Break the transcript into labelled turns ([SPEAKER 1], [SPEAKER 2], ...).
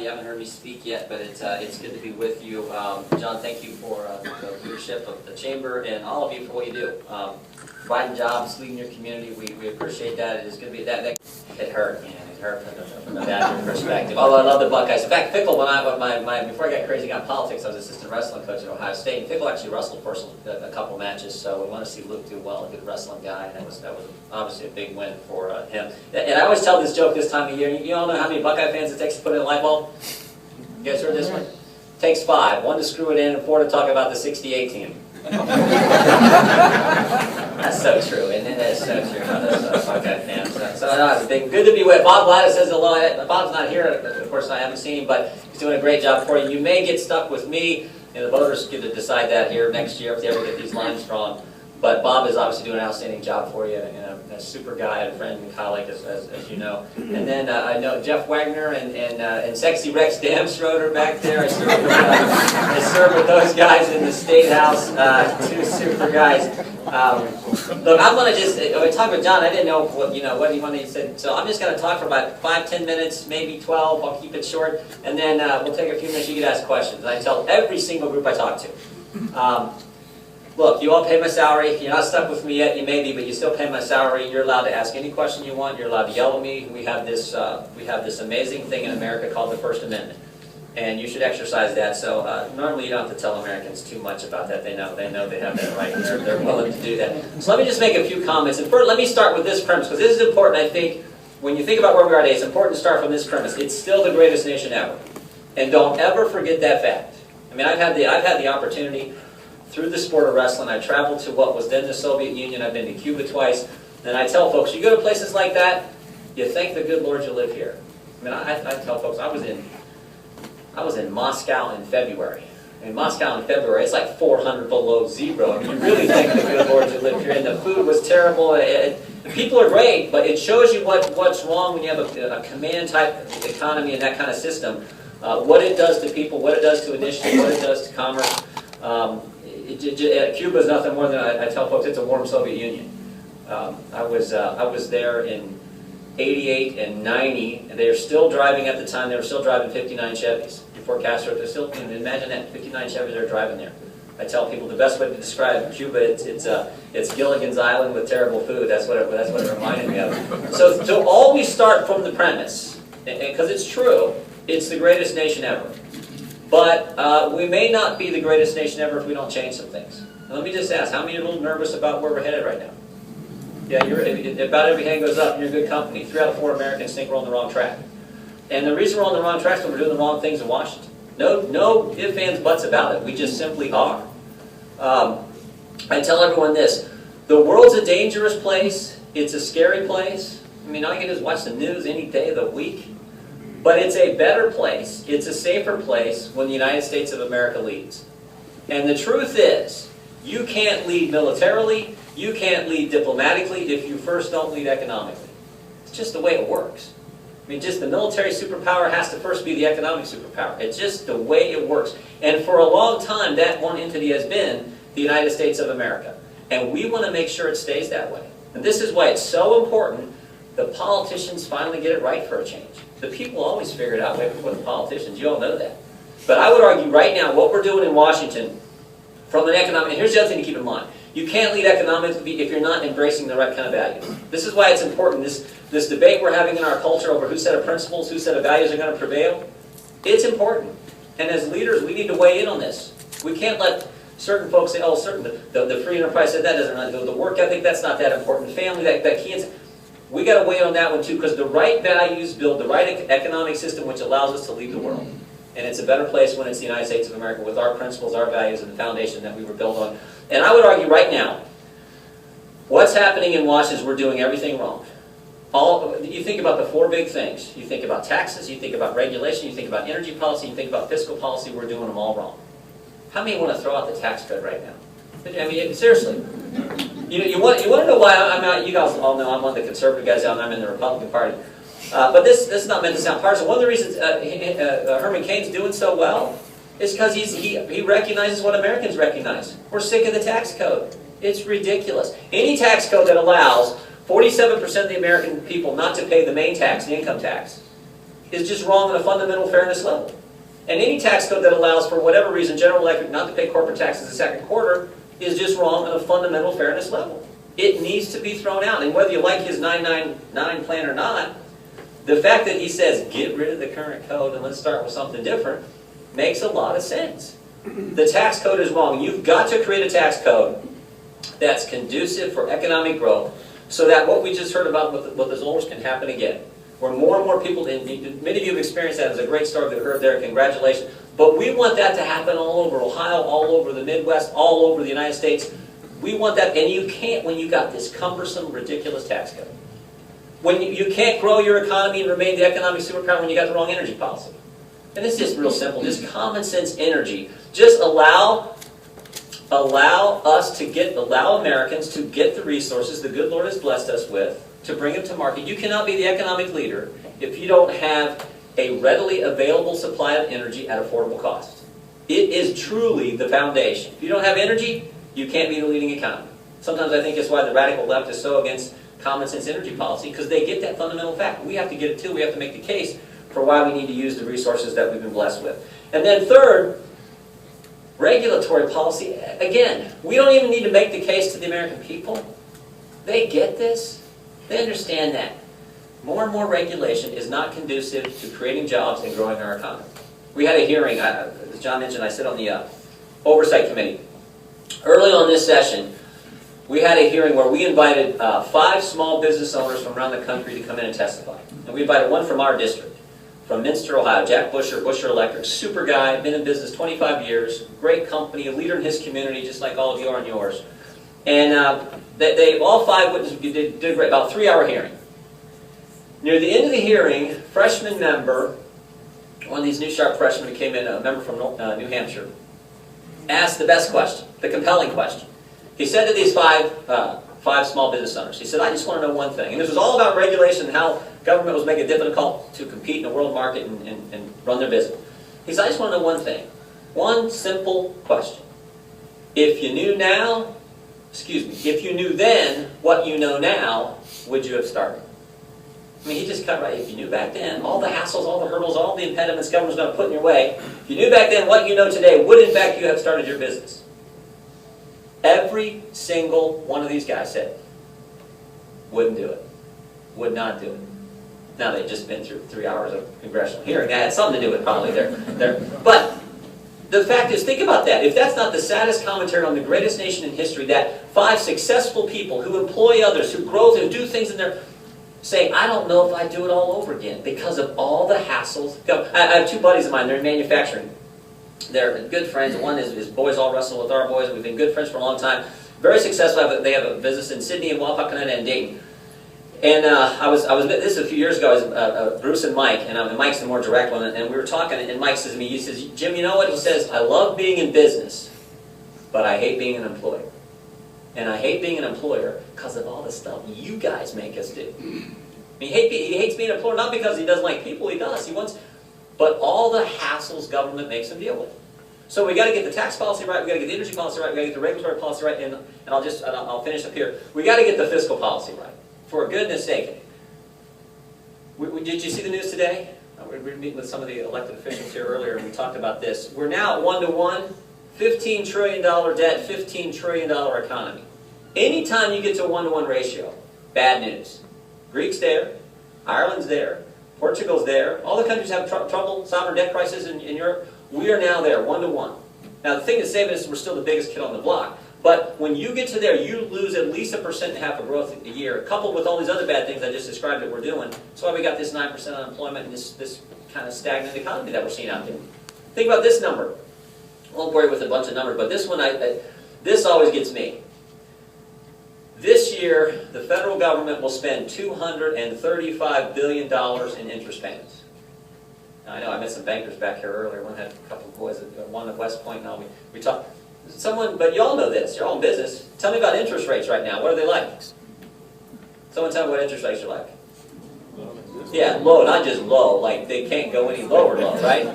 [SPEAKER 1] You haven't heard me speak yet, but it's good to be with you. John, thank you for the leadership of the Chamber and all of you for what you do. Providing jobs, leading your community, we appreciate that. It is going to be that it hurt, man. It hurt from a Badger perspective. Although I love the Buckeyes. In fact, Fickle, before I got crazy got politics, I was assistant wrestling coach at Ohio State. And Fickle actually wrestled for a couple matches, so we want to see Luke do well, a good wrestling guy, and that was obviously a big win for him. And I always tell this joke this time of year. You all know how many Buckeye fans it takes to put in a light bulb? You guys heard this one? It takes 5. 1 to screw it in, and 4 to talk about the '68 team. That's so true, and that's so true about those Buckeye fans. So no, it's been good to be with. Bob Gladys says hello. Bob's not here, of course. I haven't seen him, but he's doing a great job for you. You may get stuck with me, and the voters get to decide that here next year if they ever get these lines drawn. But Bob is obviously doing an outstanding job for you, and a super guy, a friend and colleague, as you know. And then I know Jeff Wagner and Sexy Rex Damschroeder back there. I serve with those guys in the State House, 2 super guys. Look, I'm going to just talk with John. I didn't know what you wanted to say, so I'm just going to talk for about 5-10 minutes, maybe 12. I'll keep it short, and then we'll take a few minutes. You can ask questions. I tell every single group I talk to. Look, you all pay my salary. You're not stuck with me yet. You may be, but you still pay my salary. You're allowed to ask any question you want. You're allowed to yell at me. We have this amazing thing in America called the First Amendment, and you should exercise that. So normally you don't have to tell Americans too much about that. They know they have that right, and they're willing to do that. So let me just make a few comments. And first, let me start with this premise, because this is important. I think when you think about where we are today, it's important to start from this premise. It's still the greatest nation ever, and don't ever forget that fact. I mean, I've had the opportunity. Through the sport of wrestling, I traveled to what was then the Soviet Union. I've been to Cuba twice. And I tell folks, you go to places like that, you thank the good Lord you live here. I mean, I tell folks, I was in Moscow in February. In Moscow in February, it's like 400 below zero. I mean, you really thank the good Lord you live here. And the food was terrible. The people are great, but it shows you what's wrong when you have a command-type economy and that kind of system. What it does to people, what it does to initiative, what it does to commerce. Cuba is nothing more than, I tell folks, it's a warm Soviet Union. I was there in '88 and '90, and they were still driving at the time. They were still driving 59 Chevys before Castro. They're still, imagine that, 59 Chevys they're driving there. I tell people the best way to describe Cuba, it's Gilligan's Island with terrible food. That's what it reminded me of. So to always start from the premise, because it's true, it's the greatest nation ever. But we may not be the greatest nation ever if we don't change some things. And let me just ask, how many are a little nervous about where we're headed right now? Yeah, about every hand goes up, and you're good company. 3 out of 4 Americans think we're on the wrong track. And the reason we're on the wrong track is because we're doing the wrong things in Washington. No ifs, ands, buts about it. We just simply are. I tell everyone this. The world's a dangerous place. It's a scary place. I mean, all you can do is watch the news any day of the week. But it's a better place, it's a safer place when the United States of America leads. And the truth is, you can't lead militarily, you can't lead diplomatically if you first don't lead economically. It's just the way it works. I mean, just the military superpower has to first be the economic superpower. It's just the way it works. And for a long time, that one entity has been the United States of America. And we want to make sure it stays that way. And this is why it's so important the politicians finally get it right for a change. The people always figure it out way before the politicians. You all know that. But I would argue right now, what we're doing in Washington, from an economic, and here's the other thing to keep in mind. You can't lead economically if you're not embracing the right kind of values. This is why it's important. This debate we're having in our culture over whose set of principles, whose set of values are going to prevail, it's important. And as leaders, we need to weigh in on this. We can't let certain folks say, oh, the free enterprise said that doesn't really do. The work ethic, that's not that important. Family, that can't. We got to weigh on that one too, because the right values build the right economic system which allows us to lead the world. And it's a better place when it's the United States of America with our principles, our values, and the foundation that we were built on. And I would argue right now, what's happening in Washington is we're doing everything wrong. You think about the 4 big things. You think about taxes, you think about regulation, you think about energy policy, you think about fiscal policy, we're doing them all wrong. How many want to throw out the tax code right now? I mean, seriously. You want to know why I'm out? You guys all know I'm one of the conservative guys out, and I'm in the Republican Party. But this is not meant to sound partisan. One of the reasons Herman Cain's doing so well is because he recognizes what Americans recognize. We're sick of the tax code. It's ridiculous. Any tax code that allows 47% of the American people not to pay the main tax, the income tax, is just wrong on a fundamental fairness level. And any tax code that allows, for whatever reason, General Electric not to pay corporate taxes the second quarter is just wrong on a fundamental fairness level. It needs to be thrown out. And whether you like his 999 plan or not, the fact that he says, get rid of the current code and let's start with something different, makes a lot of sense. The tax code is wrong. You've got to create a tax code that's conducive for economic growth so that what we just heard about with the Zollers can happen again. Where more and more people, and many of you have experienced that. It was a great story that we heard there, congratulations. But we want that to happen all over Ohio, all over the Midwest, all over the United States. We want that, and you can't when you've got this cumbersome, ridiculous tax code. When you can't grow your economy and remain the economic superpower when you got the wrong energy policy. And it's just real simple, just common sense energy. Just allow Americans to get the resources the good Lord has blessed us with, to bring them to market. You cannot be the economic leader if you don't have a readily available supply of energy at affordable cost. It is truly the foundation. If you don't have energy, you can't be the leading economy. Sometimes I think it's why the radical left is so against common sense energy policy, because they get that fundamental fact. We have to get it too. We have to make the case for why we need to use the resources that we've been blessed with. And then third, regulatory policy. Again, we don't even need to make the case to the American people. They get this. They understand that. More and more regulation is not conducive to creating jobs and growing our economy. We had a hearing, as John mentioned, I sit on the Oversight Committee. Early on this session, we had a hearing where we invited 5 small business owners from around the country to come in and testify. And we invited one from our district, from Minster, Ohio, Jack Busher, Busher Electric, super guy, been in business 25 years, great company, a leader in his community, just like all of you are in yours. And they all 5 witnesses did great, about a 3-hour hearing. Near the end of the hearing, freshman member, one of these new sharp freshmen who came in, a member from New Hampshire, asked the best question, the compelling question. He said to these 5 small business owners, he said, I just want to know one thing. And this was all about regulation and how government was making it difficult to compete in the world market and run their business. He said, I just want to know one thing. One simple question. If you knew now, if you knew then what you know now, would you have started? I mean, he just cut right. If you knew back then, all the hassles, all the hurdles, all the impediments government's going to put in your way, if you knew back then what you know today, would in fact you have started your business? Every single one of these guys said, wouldn't do it. Would not do it. Now, they've just been through 3 hours of congressional hearing. That had something to do with it, probably. But the fact is, think about that. If that's not the saddest commentary on the greatest nation in history, that 5 successful people who employ others, who grow, who do things in their... saying, I don't know if I'd do it all over again because of all the hassles. I have 2 buddies of mine, they're in manufacturing. They're good friends. One is his boys all wrestle with our boys, and we've been good friends for a long time. Very successful. They have a business in Sydney, and Wapakoneta, and Dayton. And I was this a few years ago. I was Bruce and Mike, and Mike's the more direct one. And we were talking, and Mike says to me, he says, Jim, you know what? He says, I love being in business, but I hate being an employer. And I hate being an employer because of all the stuff you guys make us do. I mean, he hates being an employer, not because he doesn't like people, he does. He wants, but all the hassles government makes him deal with. So we got to get the tax policy right, we got to get the energy policy right, we got to get the regulatory policy right, and I'll finish up here. We got to get the fiscal policy right. For goodness sake. Did you see the news today? We were meeting with some of the elected officials here earlier, and we talked about this. We're now at 1-to-1, $15 trillion debt, $15 trillion economy. Anytime you get to a 1-to-1 ratio, bad news. Greek's there, Ireland's there, Portugal's there. All the countries have trouble, sovereign debt crisis in Europe. We are now there, 1-to-1. Now the thing that's saving us is we're still the biggest kid on the block. But when you get to there, you lose at least 1.5% of growth a year, coupled with all these other bad things I just described that we're doing. That's why we got this 9% unemployment and this kind of stagnant economy that we're seeing out there. Think about this number. I won't bore you with a bunch of numbers, but this one, this always gets me. This year, the federal government will spend $235 billion in interest payments. Now, I know I met some bankers back here earlier. One had a couple of boys, one at West Point, and all. We talked. But you all know this. You're all in business. Tell me about interest rates right now. What are they like? Someone tell me what interest rates are like. Yeah, low, not just low. Like they can't go any lower, low, right?